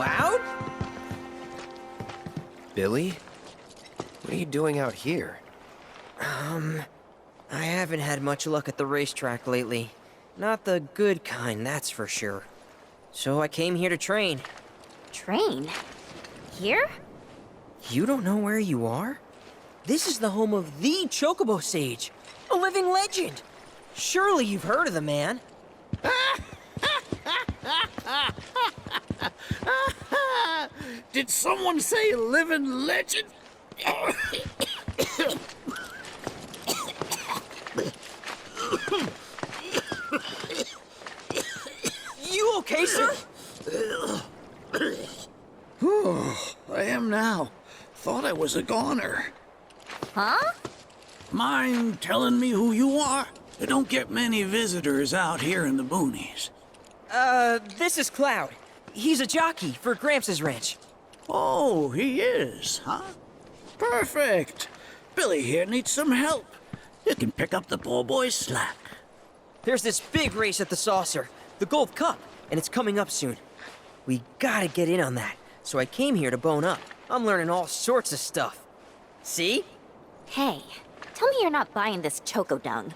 Cloud? Billy? What are you doing out here? I haven't had much luck at the racetrack lately. Not the good kind, that's for sure. So I came here to train. Train? Here? You don't know where you are? This is the home of the Chocobo Sage, a living legend. Surely you've heard of the man. Did someone say living legend? You okay, sir? I am now. Thought I was a goner. Huh? Mind telling me who you are? I don't get many visitors out here in the boonies. This is Cloud. He's a jockey for Gramps' ranch. Oh, he is, huh? Perfect. Billy here needs some help. You can pick up the poor boy's slack. There's this big race at the Saucer, the Gold Cup, and it's coming up soon. We gotta get in on that, so I came here to bone up. I'm learning all sorts of stuff. See? Hey, tell me you're not buying this choco dung.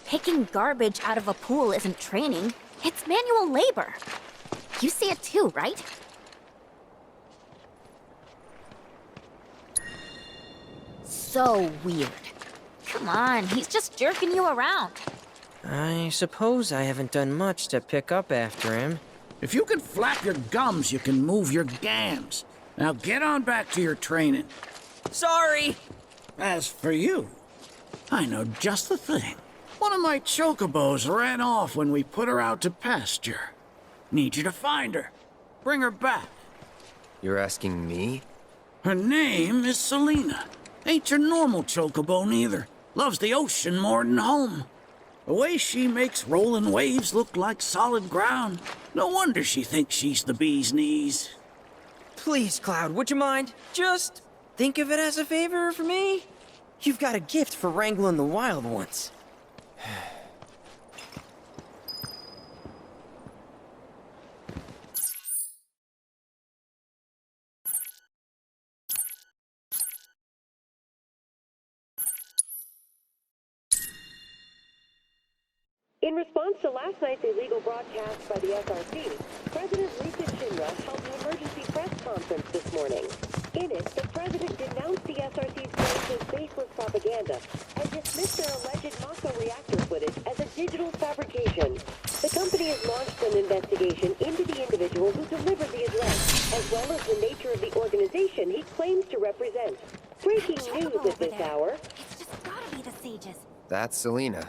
Picking garbage out of a pool isn't training. It's manual labor. You see it too, right? So weird. Come on, he's just jerking you around. I suppose I haven't done much to pick up after him. If you can flap your gums, you can move your gams. Now get on back to your training. Sorry! As for you, I know just the thing. One of my chocobos ran off when we put her out to pasture. Need you to find her. Bring her back. You're asking me? Her name is Selena. Ain't your normal chocobo neither. Loves the ocean more than home. The way she makes rolling waves look like solid ground. No wonder she thinks she's the bee's knees. Please, Cloud, would you mind? Just think of it as a favor for me. You've got a gift for wrangling the wild ones. In response to last night's illegal broadcast by the SRC, President Lisa Chinra held an emergency press conference this morning. In it, the president denounced the SRC's claims as baseless propaganda and dismissed their alleged Mako reactor footage as a digital fabrication. The company has launched an investigation into the individual who delivered the address, as well as the nature of the organization he claims to represent. Breaking news at this hour. It's just gotta be the sages. That's Selena.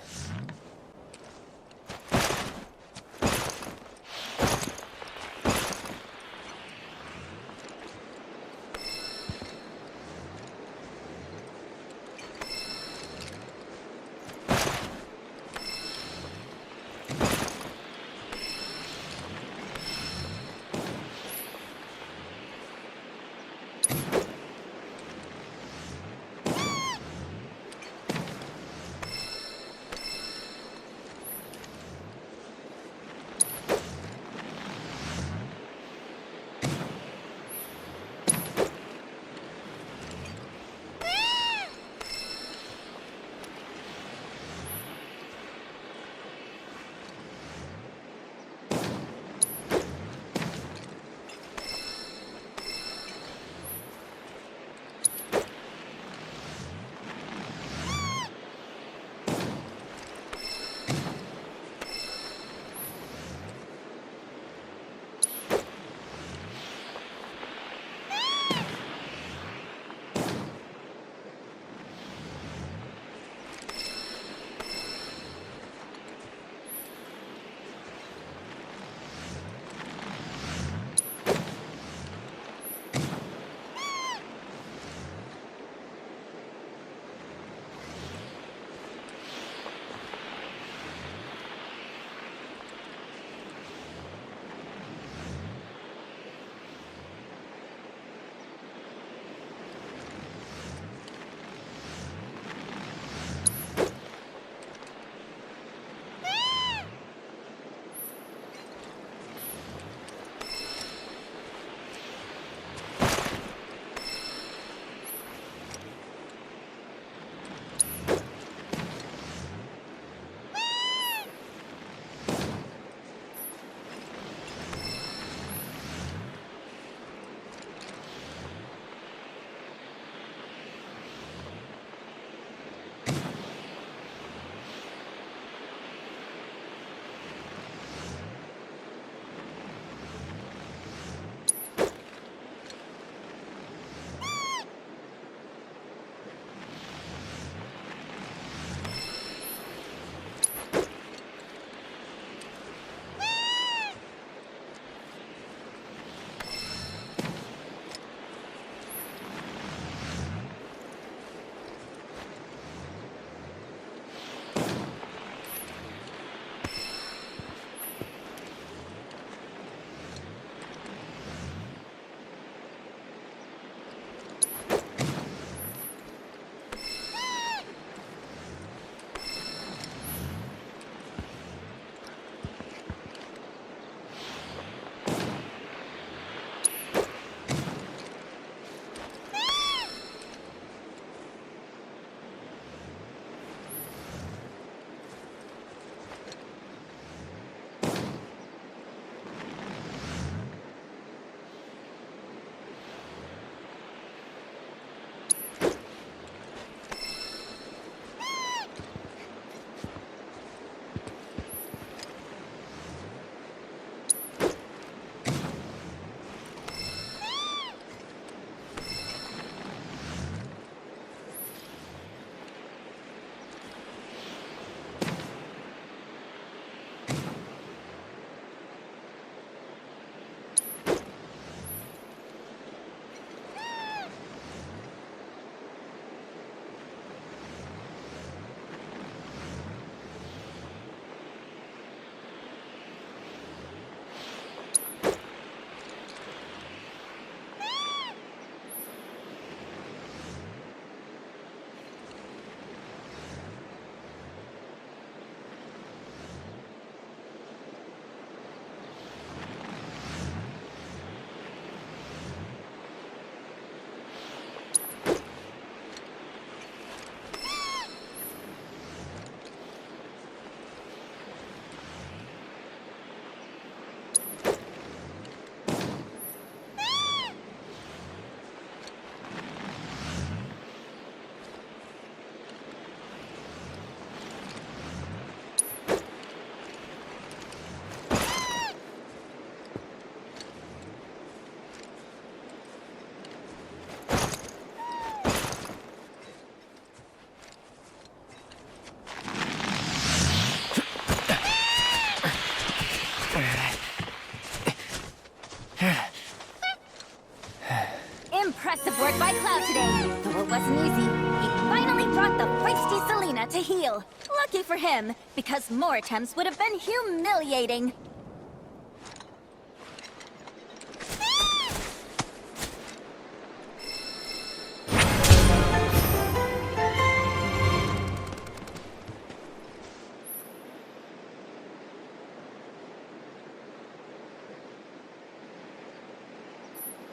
Impressive work by Cloud today. Though it wasn't easy, he finally brought the feisty Selena to heel. Lucky for him, because more attempts would have been humiliating.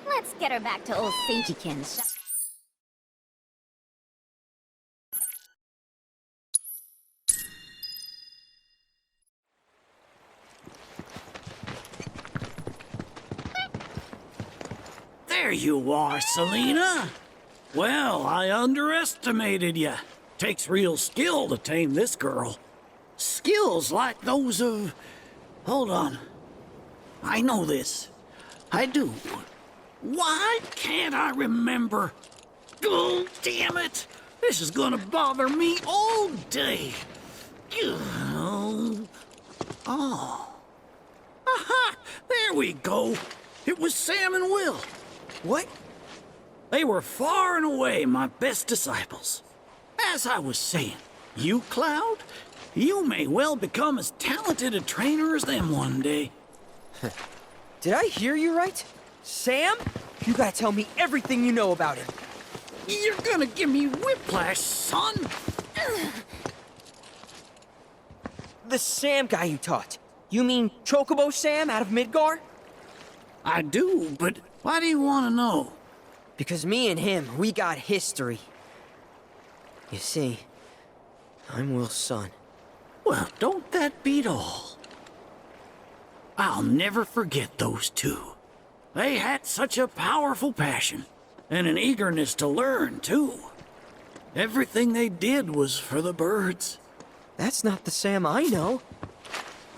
Let's get her back to old Saintykins. There you are, Selena. Well, I underestimated you. Takes real skill to tame this girl. Skills like those of... Hold on. I know this. I do. Why can't I remember? Oh, damn it! This is gonna bother me all day. Oh. Aha! There we go. It was Sam and Will. What? They were far and away my best disciples. As I was saying, you, Cloud, you may well become as talented a trainer as them one day. Did I hear you right? Sam? You gotta tell me everything you know about him. You're gonna give me whiplash, son. The Sam guy you taught. You mean Chocobo Sam out of Midgar? I do, but why do you want to know? Because me and him, we got history. You see, I'm Will's son. Well, don't that beat all? I'll never forget those two. They had such a powerful passion, and an eagerness to learn, too. Everything they did was for the birds. That's not the Sam I know.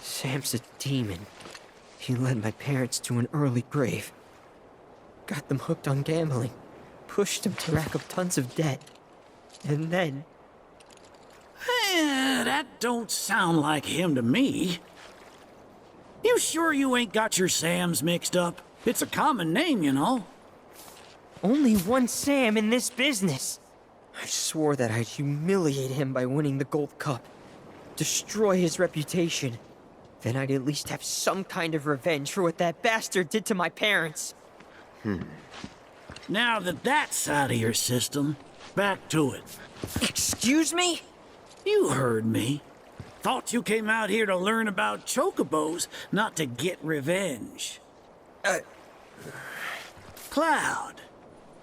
Sam's a demon. He led my parents to an early grave. Got them hooked on gambling. Pushed them to rack up tons of debt. And then... That don't sound like him to me. You sure you ain't got your Sams mixed up? It's a common name, you know. Only one Sam in this business. I swore that I'd humiliate him by winning the Gold Cup. Destroy his reputation. Then I'd at least have some kind of revenge for what that bastard did to my parents. Now that that's out of your system, back to it. Excuse me? You heard me. Thought you came out here to learn about chocobos, not to get revenge. Cloud,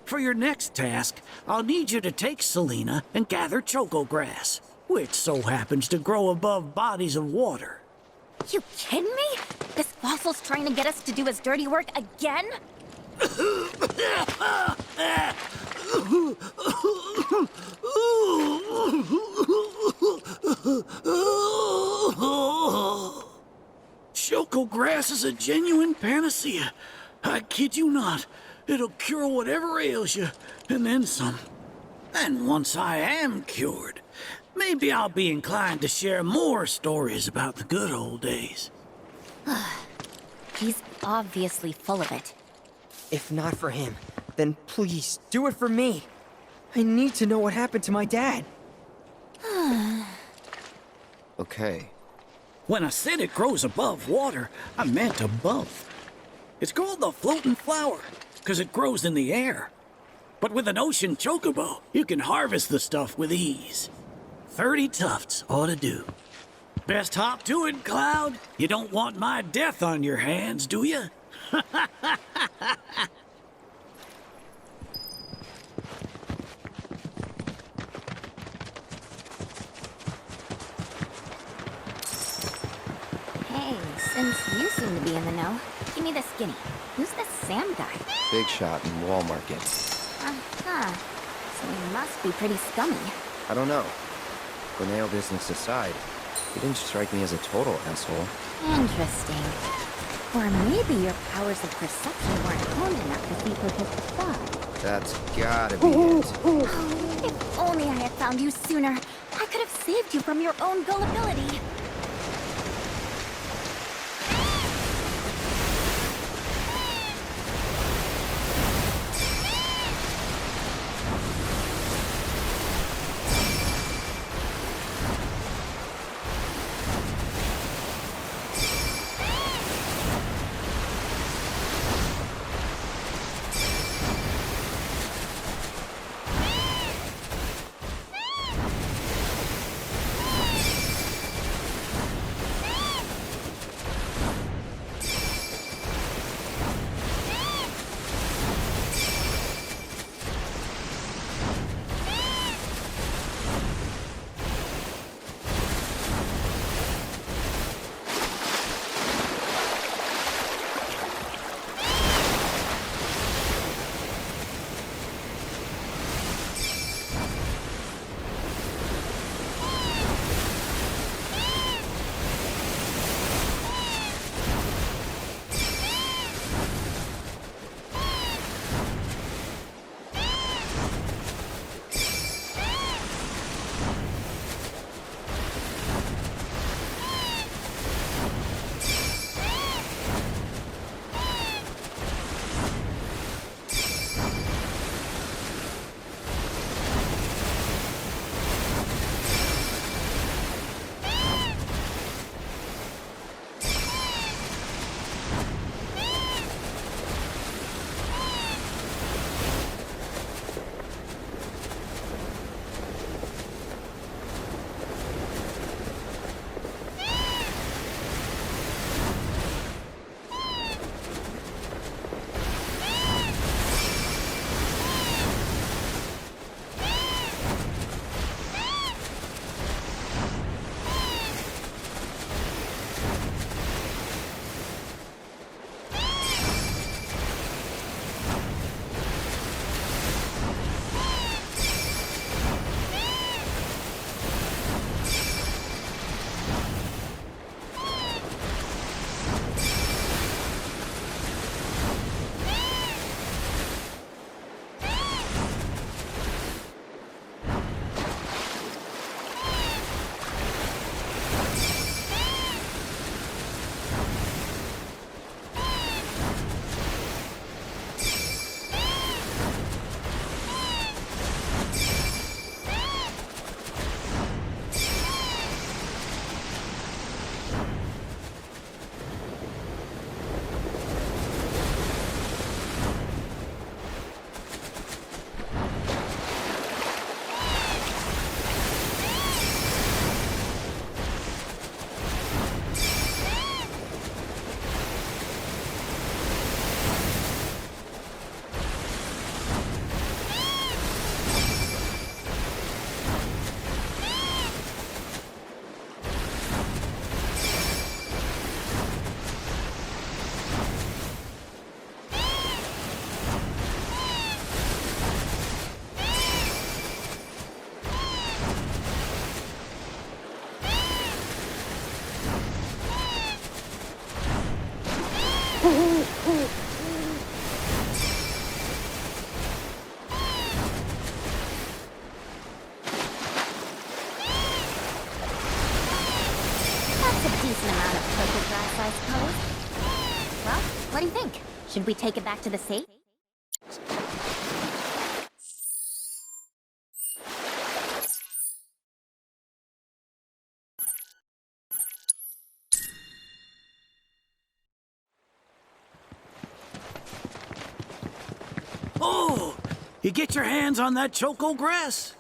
for your next task, I'll need you to take Selena and gather choco grass, which so happens to grow above bodies of water. You kidding me? This fossil's trying to get us to do his dirty work again? Choco grass is a genuine panacea. I kid you not. It'll cure whatever ails you, and then some. And once I am cured, maybe I'll be inclined to share more stories about the good old days. He's obviously full of it. If not for him, then please, do it for me. I need to know what happened to my dad. Okay. When I said it grows above water, I meant above. It's called the floating flower, because it grows in the air. But with an ocean chocobo, you can harvest the stuff with ease. 30 tufts ought to do. Best hop to it, Cloud. You don't want my death on your hands, do you? Hey, since you seem to be in the know, give me the skinny. Who's this Sam guy? Big shot in Wall Market. Uh-huh. So he must be pretty scummy. I don't know. Corneo business aside, he didn't strike me as a total asshole. Interesting. Or maybe your powers of perception weren't honed enough to see through his facade. That's gotta be it. If only I had found you sooner, I could have saved you from your own gullibility. Should we take it back to the safe? Oh, you get your hands on that choco grass?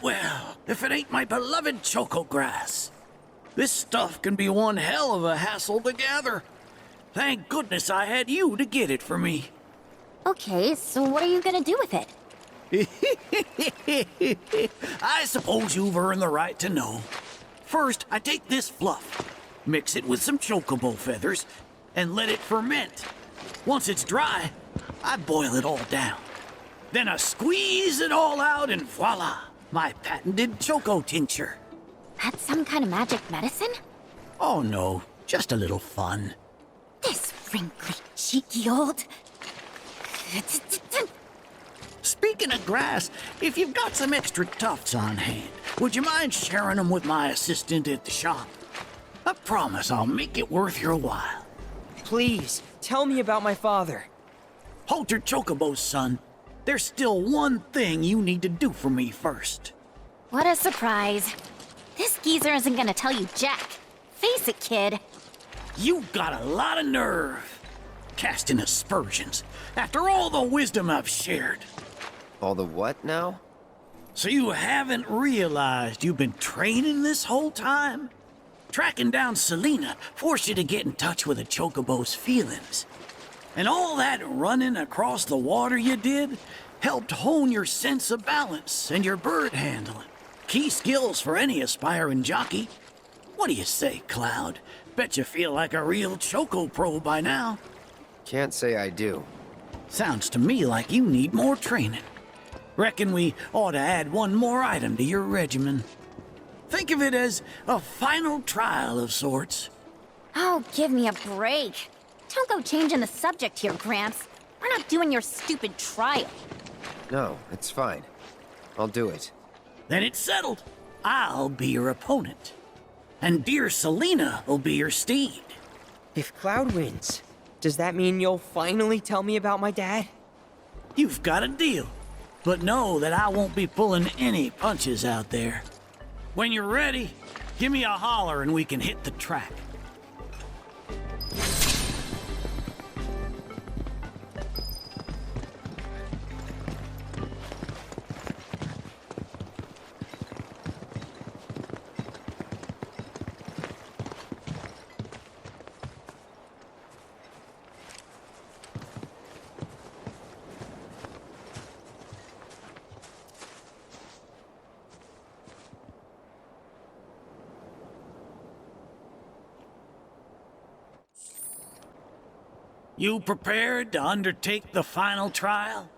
Well, if it ain't my beloved choco grass. This stuff can be one hell of a hassle to gather. Thank goodness I had you to get it for me. Okay, so what are you gonna do with it? I suppose you've earned the right to know. First, I take this fluff, mix it with some chocobo feathers, and let it ferment. Once it's dry, I boil it all down. Then I squeeze it all out and voila, my patented choco tincture. That's some kind of magic medicine? Oh no, just a little fun. This wrinkly, cheeky old... Speaking of grass, if you've got some extra tufts on hand, would you mind sharing them with my assistant at the shop? I promise I'll make it worth your while. Please, tell me about my father. Hold your chocobos, son. There's still one thing you need to do for me first. What a surprise. This geezer isn't gonna tell you jack. Face it, kid. You've got a lot of nerve. Casting aspersions after all the wisdom I've shared. All the what now? So you haven't realized you've been training this whole time? Tracking down Selena forced you to get in touch with a chocobo's feelings. And all that running across the water you did helped hone your sense of balance and your bird handling. Key skills for any aspiring jockey. What do you say, Cloud? Bet you feel like a real choco pro by now. Can't say I do. Sounds to me like you need more training. Reckon we ought to add one more item to your regimen. Think of it as a final trial of sorts. Oh, give me a break. Don't go changing the subject here, Gramps. We're not doing your stupid trial. No, it's fine. I'll do it. Then it's settled. I'll be your opponent. And dear Selena will be your steed. If Cloud wins, does that mean you'll finally tell me about my dad? You've got a deal. But know that I won't be pulling any punches out there. When you're ready, give me a holler and we can hit the track. You prepared to undertake the final trial?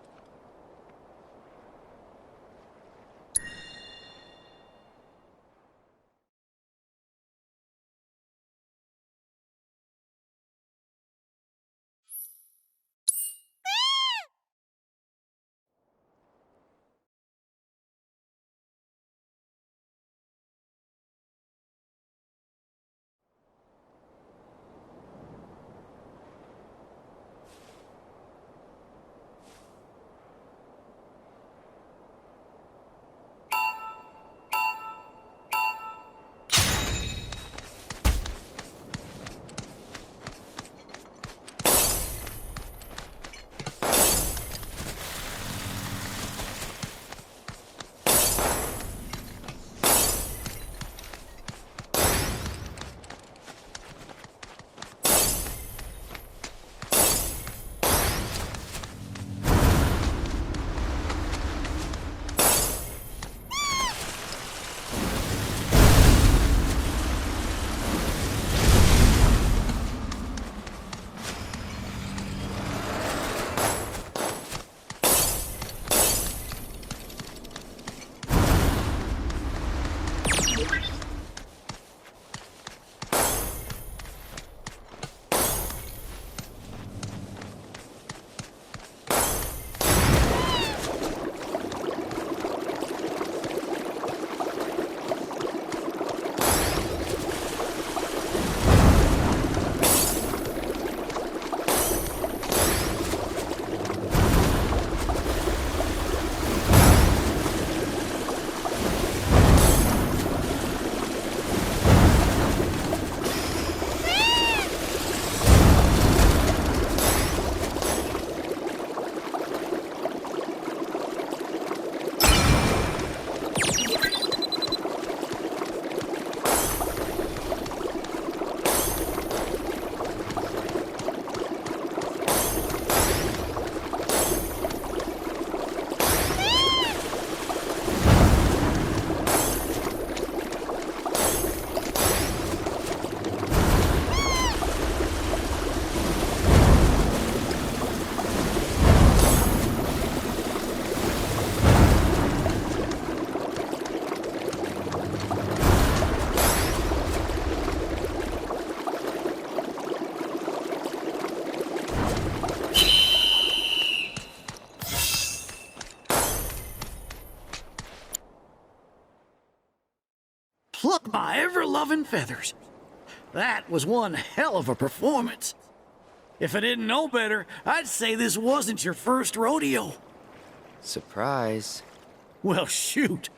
love and feathers. That was one hell of a performance. If I didn't know better, I'd say this wasn't your first rodeo. Surprise. Well, shoot.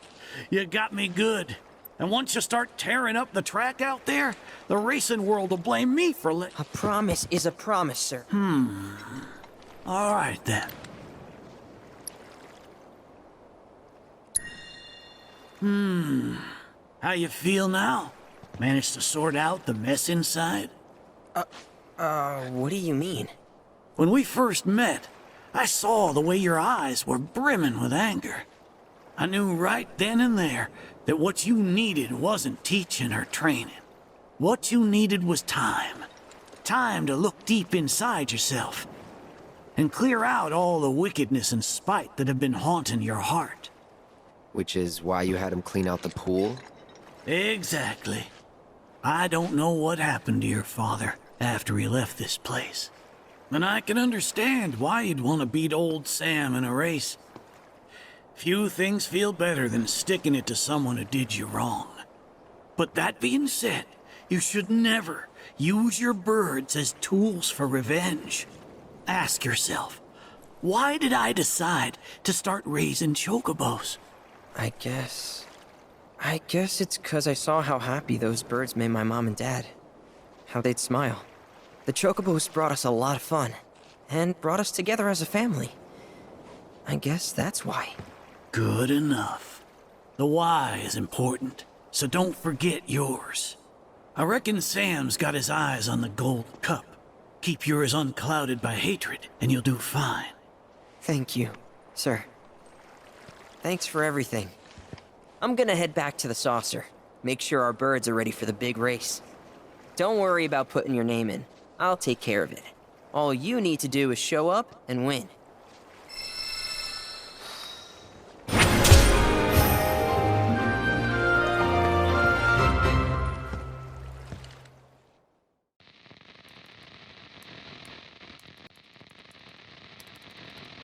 You got me good. And once you start tearing up the track out there, the racing world will blame me for A promise is a promise, sir. All right, then. How you feel now? Managed to sort out the mess inside? What do you mean? When we first met, I saw the way your eyes were brimming with anger. I knew right then and there that what you needed wasn't teaching or training. What you needed was time. Time to look deep inside yourself and clear out all the wickedness and spite that have been haunting your heart. Which is why you had him clean out the pool? Exactly. I don't know what happened to your father after he left this place. And I can understand why you'd want to beat old Sam in a race. Few things feel better than sticking it to someone who did you wrong. But that being said, you should never use your birds as tools for revenge. Ask yourself, why did I decide to start raising chocobos? I guess it's 'cause I saw how happy those birds made my mom and dad. How they'd smile. The chocobos brought us a lot of fun, and brought us together as a family. I guess that's why. Good enough. The why is important, so don't forget yours. I reckon Sam's got his eyes on the gold cup. Keep yours unclouded by hatred, and you'll do fine. Thank you, sir. Thanks for everything. I'm gonna head back to the saucer. Make sure our birds are ready for the big race. Don't worry about putting your name in. I'll take care of it. All you need to do is show up and win.